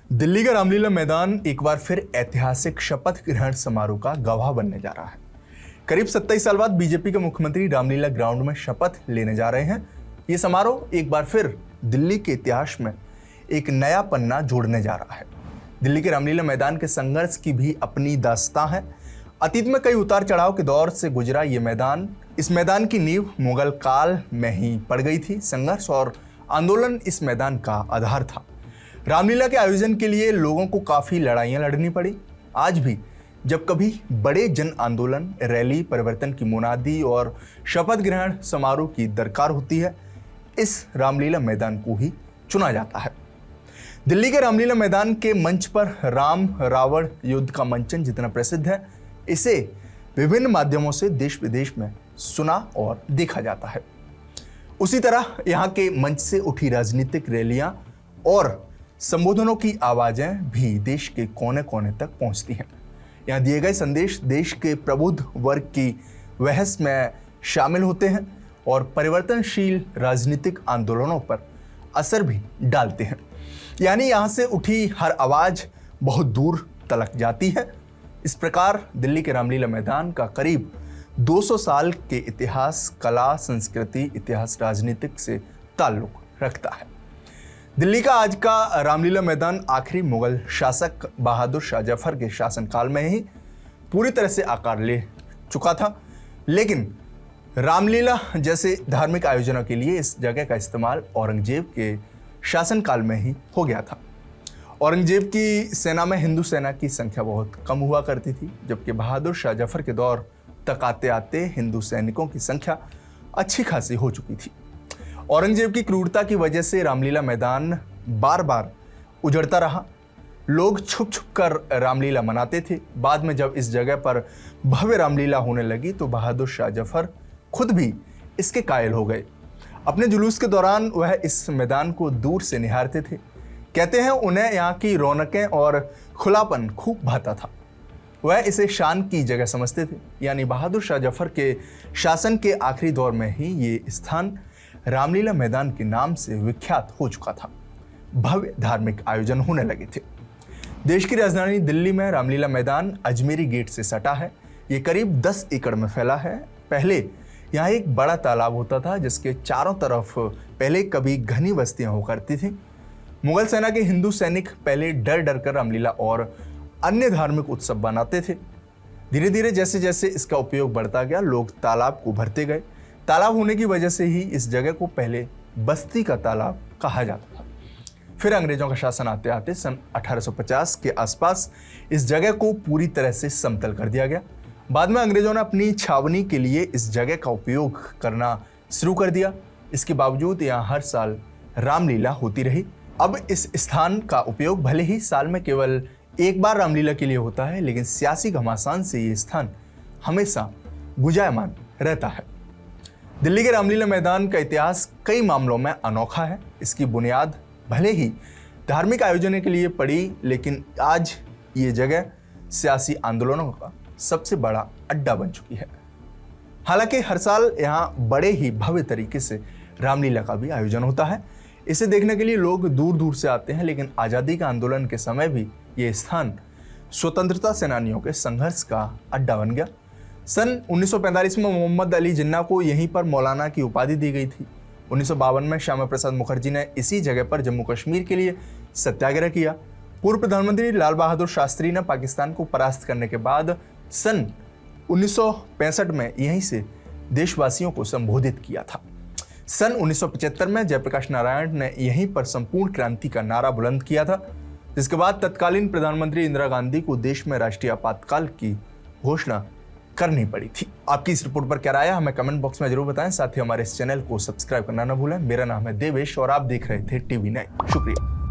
दिल्ली का रामलीला मैदान एक बार फिर ऐतिहासिक शपथ ग्रहण समारोह का गवाह बनने जा रहा है। करीब 27 साल बाद बीजेपी के मुख्यमंत्री रामलीला ग्राउंड में शपथ लेने जा रहे हैं। ये समारोह एक बार फिर दिल्ली के इतिहास में एक नया पन्ना जोड़ने जा रहा है। दिल्ली के रामलीला मैदान के संघर्ष की भी अपनी दास्तां है। अतीत में कई उतार चढ़ाव के दौर से गुजरा ये मैदान, इस मैदान की नींव मुगल काल में ही पड़ गई थी। संघर्ष और आंदोलन इस मैदान का आधार था। रामलीला के आयोजन के लिए लोगों को काफ़ी लड़ाइयाँ लड़नी पड़ी। आज भी जब कभी बड़े जन आंदोलन, रैली, परिवर्तन की मुनादी और शपथ ग्रहण समारोह की दरकार होती है, इस रामलीला मैदान को ही चुना जाता है। दिल्ली के रामलीला मैदान के मंच पर राम रावण युद्ध का मंचन जितना प्रसिद्ध है, इसे विभिन्न माध्यमों से देश विदेश में सुना और देखा जाता है। उसी तरह यहाँ के मंच से उठी राजनीतिक रैलियां और संबोधनों की आवाजें भी देश के कोने कोने तक पहुंचती हैं। यहाँ दिए गए संदेश देश के प्रबुद्ध वर्ग की बहस में शामिल होते हैं और परिवर्तनशील राजनीतिक आंदोलनों पर असर भी डालते हैं। यानी यहाँ से उठी हर आवाज बहुत दूर तलक जाती है। इस प्रकार दिल्ली के रामलीला मैदान का करीब 200 साल के इतिहास, कला, संस्कृति, इतिहास, राजनीतिक से ताल्लुक रखता है। दिल्ली का आज का रामलीला मैदान आखिरी मुगल शासक बहादुर शाह जफर के शासनकाल में ही पूरी तरह से आकार ले चुका था, लेकिन रामलीला जैसे धार्मिक आयोजनों के लिए इस जगह का इस्तेमाल औरंगजेब के शासनकाल में ही हो गया था। औरंगजेब की सेना में हिंदू सेना की संख्या बहुत कम हुआ करती थी, जबकि बहादुर शाह जफर के दौर तक आते आते हिंदू सैनिकों की संख्या अच्छी खासी हो चुकी थी। औरंगजेब की क्रूरता की वजह से रामलीला मैदान बार बार उजड़ता रहा। लोग छुप छुप कर रामलीला मनाते थे। बाद में जब इस जगह पर भव्य रामलीला होने लगी तो बहादुर शाह जफर खुद भी इसके कायल हो गए। अपने जुलूस के दौरान वह इस मैदान को दूर से निहारते थे। कहते हैं उन्हें यहाँ की रौनकें और खुलापन खूब भाता था। वह इसे शान की जगह समझते थे। यानी बहादुर शाह जफर के शासन के आखिरी दौर में ही ये स्थान रामलीला मैदान के नाम से विख्यात हो चुका था। भव्य धार्मिक आयोजन होने लगे थे। देश की राजधानी दिल्ली में रामलीला मैदान अजमेरी गेट से सटा है। ये करीब 10 एकड़ में फैला है। पहले यहाँ एक बड़ा तालाब होता था जिसके चारों तरफ पहले कभी घनी बस्तियां हुआ करती थी। मुगल सेना के हिंदू सैनिक पहले डर डर कर रामलीला और अन्य धार्मिक उत्सव बनाते थे। धीरे धीरे जैसे जैसे इसका उपयोग बढ़ता गया, लोग तालाब को भरते गए। तालाब होने की वजह से ही इस जगह को पहले बस्ती का तालाब कहा जाता था। फिर अंग्रेजों का शासन आते आते सन 1850 के आसपास इस जगह को पूरी तरह से समतल कर दिया गया। बाद में अंग्रेजों ने अपनी छावनी के लिए इस जगह का उपयोग करना शुरू कर दिया। इसके बावजूद यहाँ हर साल रामलीला होती रही। अब इस स्थान का उपयोग भले ही साल में केवल एक बार रामलीला के लिए होता है, लेकिन सियासी घमासान से ये स्थान हमेशा गुंजायमान रहता है। दिल्ली के रामलीला मैदान का इतिहास कई मामलों में अनोखा है। इसकी बुनियाद भले ही धार्मिक आयोजनों के लिए पड़ी, लेकिन आज ये जगह सियासी आंदोलनों का सबसे बड़ा अड्डा बन चुकी है। हालांकि हर साल यहाँ बड़े ही भव्य तरीके से रामलीला का भी आयोजन होता है। इसे देखने के लिए लोग दूर दूर से आते हैं, लेकिन आज़ादी का आंदोलन के समय भी ये स्थान स्वतंत्रता सेनानियों के संघर्ष का अड्डा बन गया। सन 1945 में मोहम्मद अली जिन्ना को यहीं पर मौलाना की उपाधि दी गई थी। 1952 में श्यामा प्रसाद मुखर्जी ने इसी जगह पर जम्मू कश्मीर के लिए सत्याग्रह किया। पूर्व प्रधानमंत्री लाल बहादुर शास्त्री ने पाकिस्तान को परास्त करने के बाद सन 1965 में यहीं से देशवासियों को संबोधित किया था। सन 1975 में जयप्रकाश नारायण ने यहीं पर संपूर्ण क्रांति का नारा बुलंद किया था, जिसके बाद तत्कालीन प्रधानमंत्री इंदिरा गांधी को देश में राष्ट्रीय आपातकाल की घोषणा करनी पड़ी थी। आपकी इस रिपोर्ट पर क्या राय है, हमें कमेंट बॉक्स में जरूर बताएं। साथ ही हमारे इस चैनल को सब्सक्राइब करना न भूलें। मेरा नाम है देवेश और आप देख रहे थे टीवी 9। शुक्रिया।